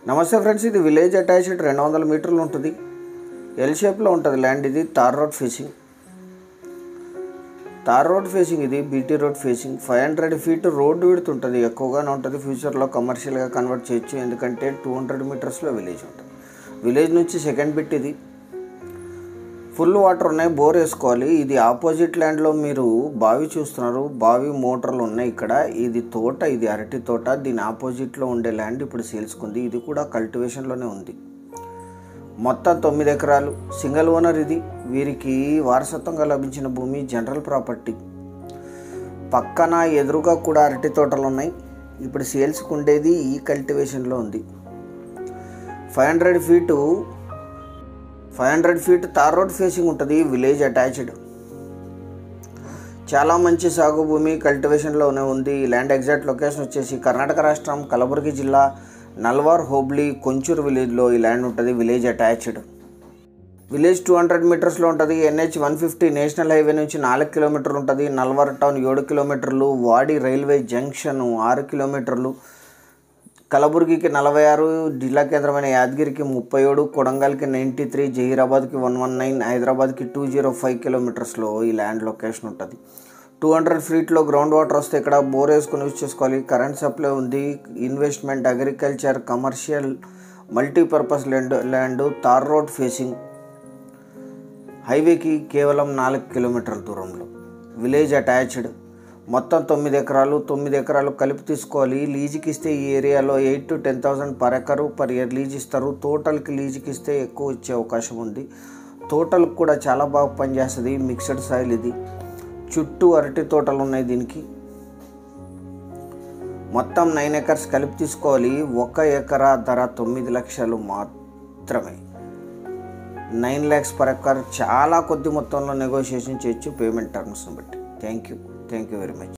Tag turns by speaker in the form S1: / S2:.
S1: నమస్తే ఫ్రెండ్స్, ఇది village attached 200 మీటర్లు ఉంటుంది. ఎల్ షేప్లో ఉంటుంది ల్యాండ్. ఇది తార్ రోడ్ ఫేసింగ్ ఇది BT road facing. 500 feet road width ఉంటుంది, ఎక్కువగానే ఉంటుంది. ఫ్యూచర్లో కమర్షియల్గా కన్వర్ట్ చేయొచ్చు, ఎందుకంటే 200 మీటర్స్లో విలేజ్ ఉంటుంది. విలేజ్ నుంచి సెకండ్ బిట్ ఇది. ఫుల్ వాటర్ ఉన్నాయి, బోర్ వేసుకోవాలి. ఇది ఆపోజిట్ ల్యాండ్లో మీరు బావి చూస్తున్నారు, బావి మోటార్లు ఉన్నాయి ఇక్కడ. ఇది తోట, ఇది అరటి తోట. దీని ఆపోజిట్లో ఉండే ల్యాండ్ ఇప్పుడు సేల్స్కుంది. ఇది కూడా కల్టివేషన్లోనే ఉంది. మొత్తం 9 ఎకరాలు, సింగిల్ ఓనర్. ఇది వీరికి వారసత్వంగా లభించిన భూమి, జనరల్ ప్రాపర్టీ. పక్కన ఎదురుగా కూడా అరటి తోటలు ఉన్నాయి. ఇప్పుడు సేల్స్కు ఉండేది ఈ కల్టివేషన్లో ఉంది. 500 ఫీట్ తార్ రోడ్ ఫేసింగ్ ఉంటుంది, విలేజ్ అటాచ్డ్. చాలా మంచి సాగు భూమి, కల్టివేషన్లోనే ఉంది. ఈ ల్యాండ్ ఎగ్జాక్ట్ లొకేషన్ వచ్చేసి కర్ణాటక రాష్ట్రం కలబుర్గి జిల్లా నల్వార్ హోబ్లీ కొంచూరు విలేజ్లో ఈ ల్యాండ్ ఉంటుంది, విలేజ్ అటాచ్డ్. విలేజ్ 200 మీటర్స్లో ఉంటుంది. NH 150 నేషనల్ హైవే నుంచి 4 కిలోమీటర్లు ఉంటుంది. నల్వార్ టౌన్ 7 కిలోమీటర్లు, వాడి రైల్వే జంక్షన్ 6 కిలోమీటర్లు, కలబుర్గికి 46, జిల్లా కేంద్రమైన యాదగిరికి 37, కొడంగల్కి 93, జహీరాబాద్కి 119, హైదరాబాద్కి 205 కిలోమీటర్స్లో ఈ ల్యాండ్ లొకేషన్ ఉంటుంది. 200 ఫీట్లో గ్రౌండ్ వాటర్ వస్తే ఇక్కడ బోర్ వేసుకొని యూజ్ చేసుకోవాలి. కరెంట్ సప్లై ఉంది. Investment, agriculture, commercial, multipurpose land. Tar road facing, హైవేకి కేవలం 4 కిలోమీటర్ల దూరంలో. Village attached. మొత్తం 9 ఎకరాలు. 9 ఎకరాలు కలిపి తీసుకోవాలి. లీజుకి ఇస్తే ఈ ఏరియాలో 8,000 to 10,000 per acre per year lease ఇస్తారు. టోటల్కి లీజుకి ఇస్తే ఎక్కువ ఇచ్చే అవకాశం ఉంది. టోటల్కి కూడా చాలా బాగా పనిచేస్తుంది. మిక్స్డ్ సాయిల్ ఇది. చుట్టూ అరటి తోటలు ఉన్నాయి దీనికి. మొత్తం 9 ఎకర్స్ కలిపి తీసుకోవాలి. 1 ఎకరా ధర 9 లక్షలు మాత్రమే. 9 lakhs పర్ ఎకర్. చాలా కొద్ది మొత్తంలో నెగోషియేషన్ చేయొచ్చు పేమెంట్ టర్మ్స్ని బట్టి. Thank you very much.